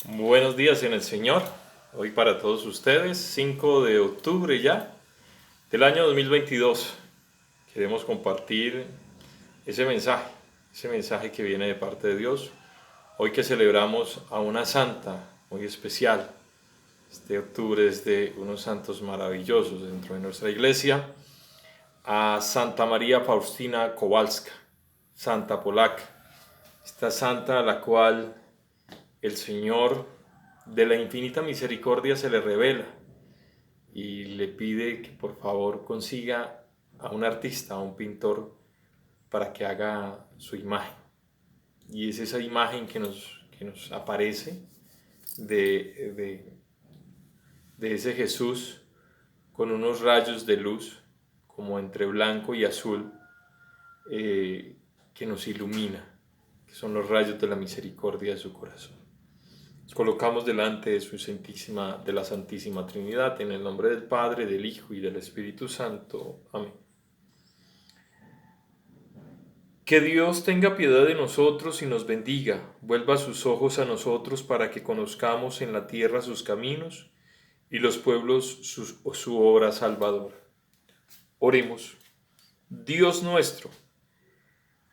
Buenos días en el Señor. Hoy para todos ustedes, 5 de octubre ya del año 2022. Queremos compartir ese mensaje que viene de parte de Dios. Hoy que celebramos a una santa muy especial. Este octubre es de unos santos maravillosos dentro de nuestra iglesia. A Santa María Faustina Kowalska, santa polaca. Esta santa a la cual el Señor de la infinita misericordia se le revela y le pide que por favor consiga a un artista, a un pintor, para que haga su imagen. Y es esa imagen que nos aparece de, de, de ese Jesús con unos rayos de luz, como entre blanco y azul, que nos ilumina, que son los rayos de la misericordia de su corazón. Nos colocamos delante de la Santísima Trinidad, en el nombre del Padre, del Hijo y del Espíritu Santo. Amén. Que Dios tenga piedad de nosotros y nos bendiga, vuelva sus ojos a nosotros para que conozcamos en la tierra sus caminos y los pueblos su obra salvadora. Oremos. Dios nuestro,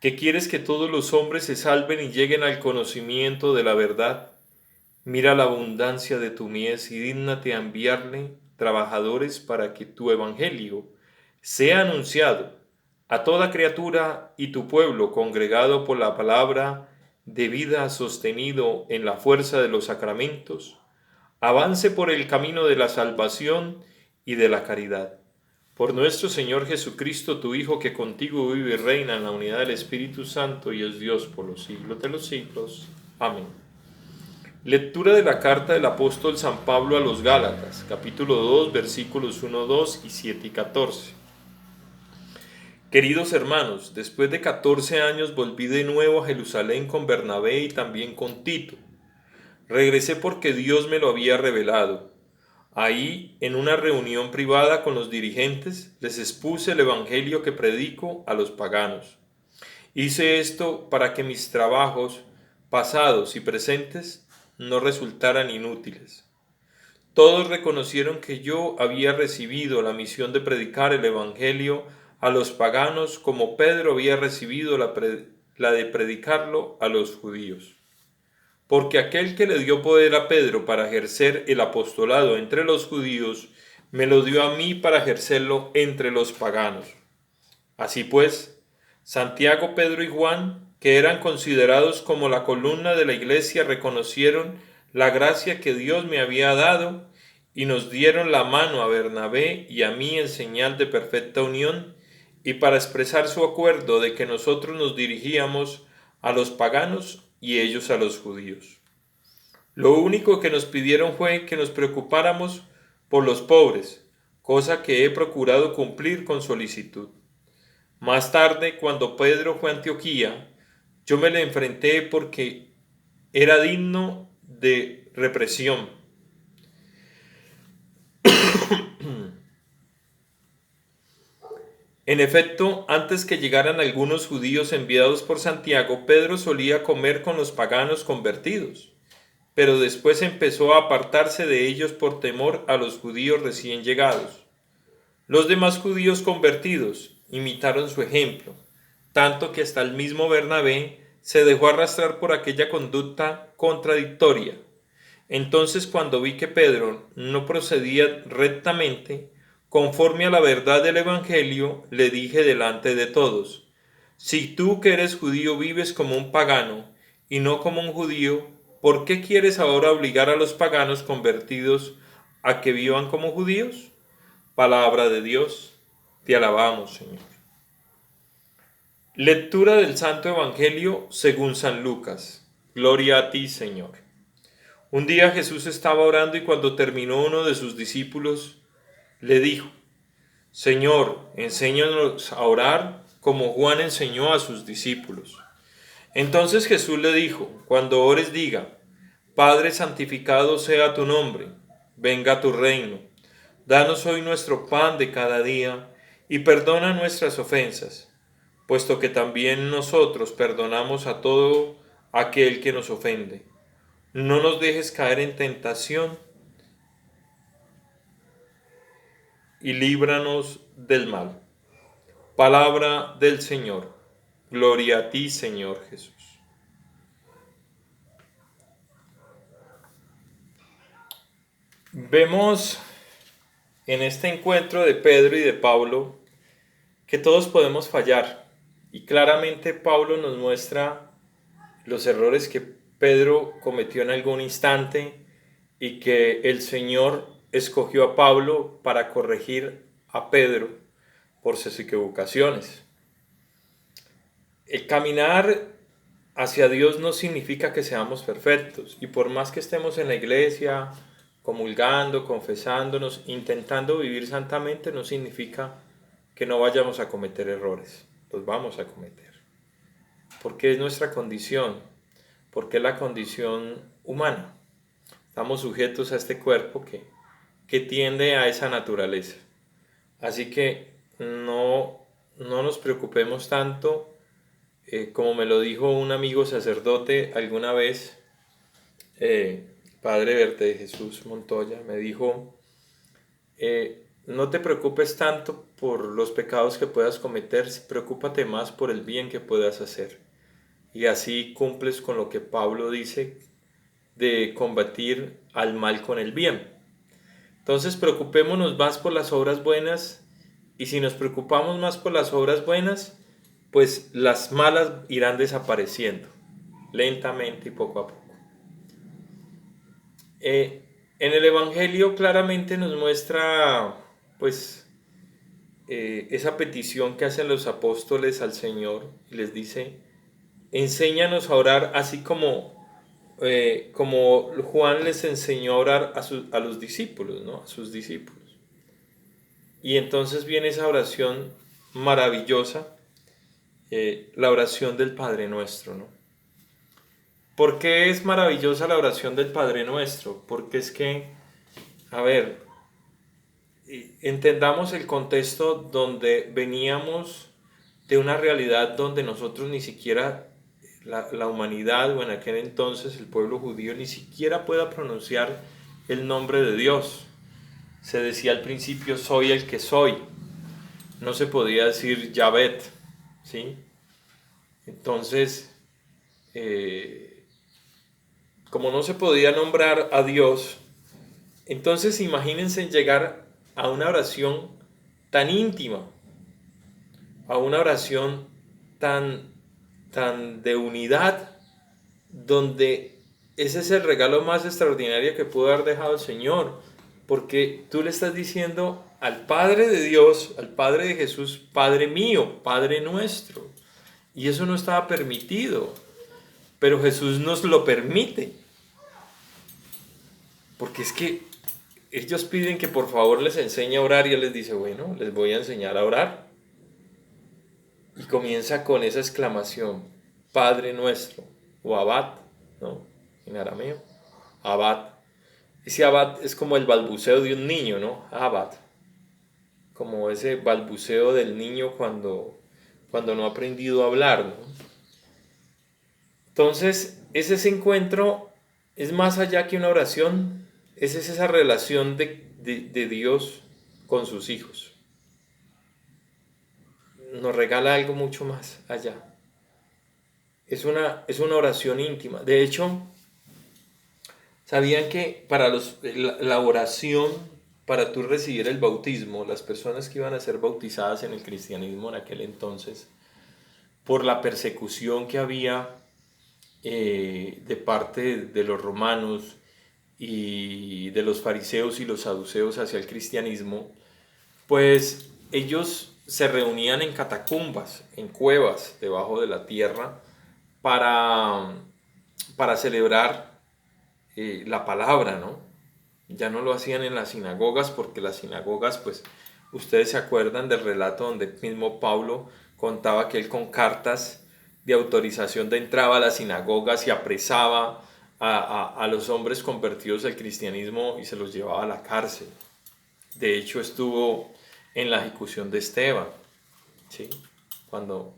que quieres que todos los hombres se salven y lleguen al conocimiento de la verdad, mira la abundancia de tu mies y dígnate a enviarle trabajadores para que tu evangelio sea anunciado a toda criatura y tu pueblo congregado por la palabra de vida sostenido en la fuerza de los sacramentos, avance por el camino de la salvación y de la caridad. Por nuestro Señor Jesucristo, tu Hijo, que contigo vive y reina en la unidad del Espíritu Santo y es Dios por los siglos de los siglos. Amén. Lectura de la carta del apóstol San Pablo a los Gálatas, capítulo 2, versículos 1, 2 y 7 y 14. Queridos hermanos, después de 14 años volví de nuevo a Jerusalén con Bernabé y también con Tito. Regresé porque Dios me lo había revelado. Ahí, en una reunión privada con los dirigentes, les expuse el evangelio que predico a los paganos. Hice esto para que mis trabajos, pasados y presentes, no resultaran inútiles. Todos reconocieron que yo había recibido la misión de predicar el evangelio a los paganos como Pedro había recibido la de predicarlo a los judíos. Porque aquel que le dio poder a Pedro para ejercer el apostolado entre los judíos, me lo dio a mí para ejercerlo entre los paganos. Así pues, Santiago, Pedro y Juan, que eran considerados como la columna de la iglesia, reconocieron la gracia que Dios me había dado y nos dieron la mano a Bernabé y a mí en señal de perfecta unión y para expresar su acuerdo de que nosotros nos dirigíamos a los paganos y ellos a los judíos. Lo único que nos pidieron fue que nos preocupáramos por los pobres, cosa que he procurado cumplir con solicitud. Más tarde, cuando Pedro fue a Antioquía, yo me le enfrenté porque era digno de represión. En efecto, antes que llegaran algunos judíos enviados por Santiago, Pedro solía comer con los paganos convertidos, pero después empezó a apartarse de ellos por temor a los judíos recién llegados. Los demás judíos convertidos imitaron su ejemplo, tanto que hasta el mismo Bernabé se dejó arrastrar por aquella conducta contradictoria. Entonces, cuando vi que Pedro no procedía rectamente, conforme a la verdad del Evangelio, le dije delante de todos: si tú que eres judío vives como un pagano y no como un judío, ¿por qué quieres ahora obligar a los paganos convertidos a que vivan como judíos? Palabra de Dios, te alabamos, Señor. Lectura del Santo Evangelio según San Lucas. Gloria a ti, Señor. Un día Jesús estaba orando y cuando terminó uno de sus discípulos le dijo: Señor, enséñanos a orar como Juan enseñó a sus discípulos. Entonces Jesús le dijo: cuando ores diga: Padre, santificado sea tu nombre, venga tu reino. Danos hoy nuestro pan de cada día y perdona nuestras ofensas, puesto que también nosotros perdonamos a todo aquel que nos ofende. no nos dejes caer en tentación y líbranos del mal. Palabra del Señor. Gloria a ti, Señor Jesús. Vemos en este encuentro de Pedro y de Pablo que todos podemos fallar. Y claramente Pablo nos muestra los errores que Pedro cometió en algún instante y que el Señor escogió a Pablo para corregir a Pedro por sus equivocaciones. El caminar hacia Dios no significa que seamos perfectos, y por más que estemos en la iglesia, comulgando, confesándonos, intentando vivir santamente, no significa que no vayamos a cometer errores. Los vamos a cometer. Porque es nuestra condición, porque es la condición humana. Estamos sujetos a este cuerpo que tiende a esa naturaleza. Así que no nos preocupemos tanto. Como me lo dijo un amigo sacerdote alguna vez, Padre Verte de Jesús Montoya, me dijo, no te preocupes tanto por los pecados que puedas cometer, preocúpate más por el bien que puedas hacer. Y así cumples con lo que Pablo dice de combatir al mal con el bien. Entonces preocupémonos más por las obras buenas, y si nos preocupamos más por las obras buenas, pues las malas irán desapareciendo lentamente y poco a poco. En el Evangelio claramente nos muestra pues esa petición que hacen los apóstoles al Señor, y les dice: enséñanos a orar así como Juan les enseñó a orar a los discípulos, ¿no? A sus discípulos. Y entonces viene esa oración maravillosa, la oración del Padre Nuestro, ¿no? ¿Por qué es maravillosa la oración del Padre Nuestro? Porque es que, a ver, entendamos el contexto donde veníamos de una realidad donde nosotros ni siquiera, la humanidad, o en aquel entonces el pueblo judío, ni siquiera pueda pronunciar el nombre de Dios. Se decía al principio: soy el que soy. No se podía decir Yavet, ¿sí? Entonces, como no se podía nombrar a Dios, entonces imagínense llegar a una oración tan íntima, a una oración tan de unidad, donde ese es el regalo más extraordinario que pudo haber dejado el Señor, porque tú le estás diciendo al Padre de Dios, al Padre de Jesús: Padre mío, Padre nuestro. Y eso no estaba permitido, pero Jesús nos lo permite. Porque es que ellos piden que por favor les enseñe a orar, y Él les dice: bueno, les voy a enseñar a orar. Y comienza con esa exclamación: Padre nuestro, o Abad, ¿no? En arameo, Abad. Ese Abad es como el balbuceo de un niño, ¿no? Abad. Como ese balbuceo del niño cuando no ha aprendido a hablar, ¿no? Entonces, ese encuentro es más allá que una oración, es esa relación de Dios con sus hijos. Nos regala algo mucho más allá. Es una oración íntima. De hecho, ¿sabían que para la oración, para tú recibir el bautismo, las personas que iban a ser bautizadas en el cristianismo en aquel entonces, por la persecución que había de parte de los romanos y de los fariseos y los saduceos hacia el cristianismo, pues ellos se reunían en catacumbas, en cuevas debajo de la tierra, para celebrar la palabra, ¿no? Ya no lo hacían en las sinagogas, porque las sinagogas, pues, ustedes se acuerdan del relato donde mismo Pablo contaba que él con cartas de autorización de entraba a las sinagogas y apresaba a los hombres convertidos al cristianismo y se los llevaba a la cárcel. De hecho, estuvo en la ejecución de Esteban, ¿sí? Cuando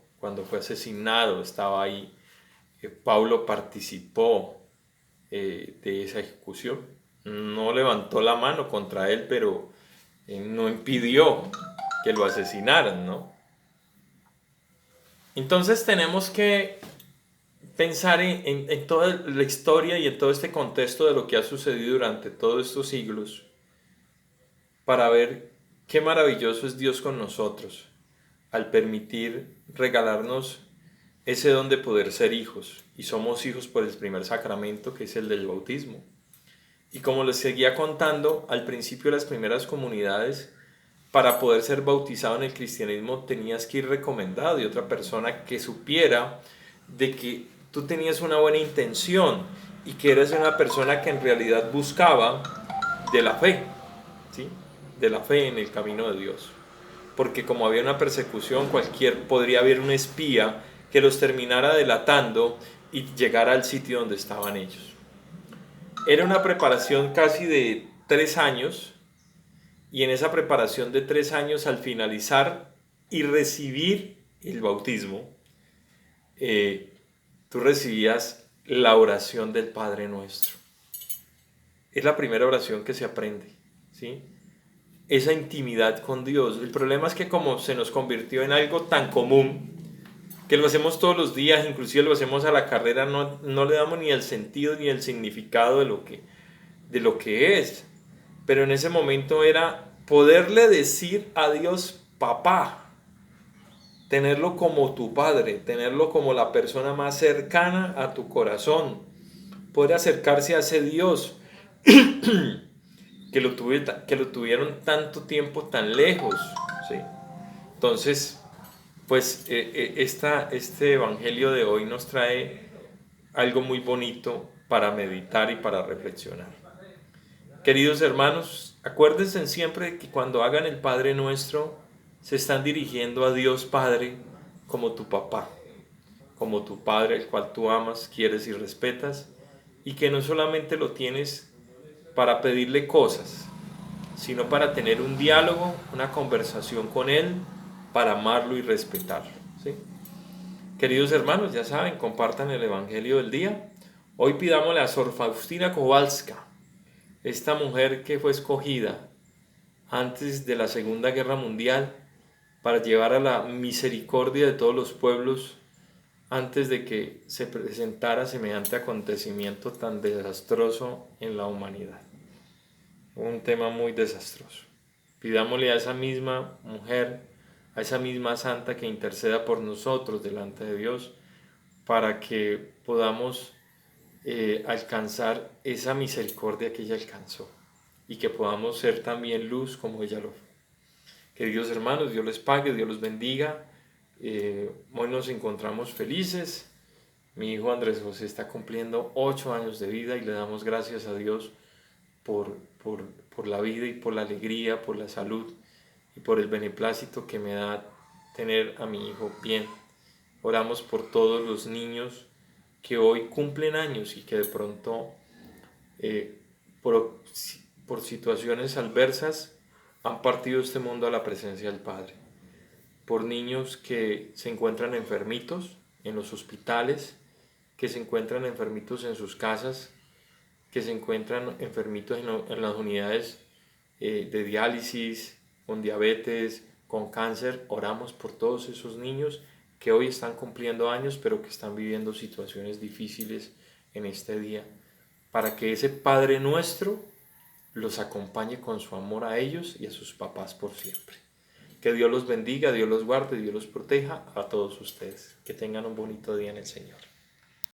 fue asesinado, estaba ahí. Pablo participó de esa ejecución. No levantó la mano contra él, pero no impidió que lo asesinaran, ¿no? Entonces tenemos que pensar en toda la historia y en todo este contexto de lo que ha sucedido durante todos estos siglos para ver qué maravilloso es Dios con nosotros al permitir regalarnos ese don de poder ser hijos. Y somos hijos por el primer sacramento, que es el del bautismo. Y como les seguía contando, al principio de las primeras comunidades, para poder ser bautizado en el cristianismo tenías que ir recomendado de otra persona que supiera de que tú tenías una buena intención y que eres una persona que en realidad buscaba de la fe, ¿sí? De la fe en el camino de Dios. Porque como había una persecución, podría haber un espía que los terminara delatando y llegara al sitio donde estaban ellos. Era una preparación casi de 3 años, y en esa preparación de 3 años, al finalizar y recibir el bautismo, tú recibías la oración del Padre Nuestro. Es la primera oración que se aprende, ¿sí? Esa intimidad con Dios. El problema es que como se nos convirtió en algo tan común, que lo hacemos todos los días, inclusive lo hacemos a la carrera, no le damos ni el sentido ni el significado de lo que es. Pero en ese momento era poderle decir a Dios papá, tenerlo como tu padre, tenerlo como la persona más cercana a tu corazón, poder acercarse a ese Dios que lo tuvieron tanto tiempo tan lejos, ¿sí? Entonces, pues este evangelio de hoy nos trae algo muy bonito para meditar y para reflexionar. Queridos hermanos, acuérdense siempre que cuando hagan el Padre Nuestro, se están dirigiendo a Dios Padre como tu papá, como tu Padre, el cual tú amas, quieres y respetas, y que no solamente lo tienes para pedirle cosas, sino para tener un diálogo, una conversación con Él, para amarlo y respetarlo, ¿sí? Queridos hermanos, ya saben, compartan el Evangelio del día. Hoy pidámosle a Sor Faustina Kowalska, esta mujer que fue escogida antes de la Segunda Guerra Mundial para llevar a la misericordia de todos los pueblos antes de que se presentara semejante acontecimiento tan desastroso en la humanidad. Un tema muy desastroso. Pidámosle a esa misma mujer, a esa misma santa que interceda por nosotros delante de Dios para que podamos alcanzar esa misericordia que ella alcanzó y que podamos ser también luz como ella lo fue. Queridos hermanos, Dios les pague, Dios los bendiga. Hoy nos encontramos felices. Mi hijo Andrés José está cumpliendo 8 años de vida y le damos gracias a Dios por la vida y por la alegría, por la salud y por el beneplácito que me da tener a mi hijo bien. Oramos por todos los niños que hoy cumplen años y que de pronto por situaciones adversas han partido este mundo a la presencia del Padre. Por niños que se encuentran enfermitos en los hospitales, que se encuentran enfermitos en sus casas, que se encuentran enfermitos en las unidades de diálisis, con diabetes, con cáncer. Oramos por todos esos niños que hoy están cumpliendo años, pero que están viviendo situaciones difíciles en este día, para que ese Padre Nuestro los acompañe con su amor a ellos y a sus papás por siempre. Que Dios los bendiga, Dios los guarde, Dios los proteja a todos ustedes. Que tengan un bonito día en el Señor.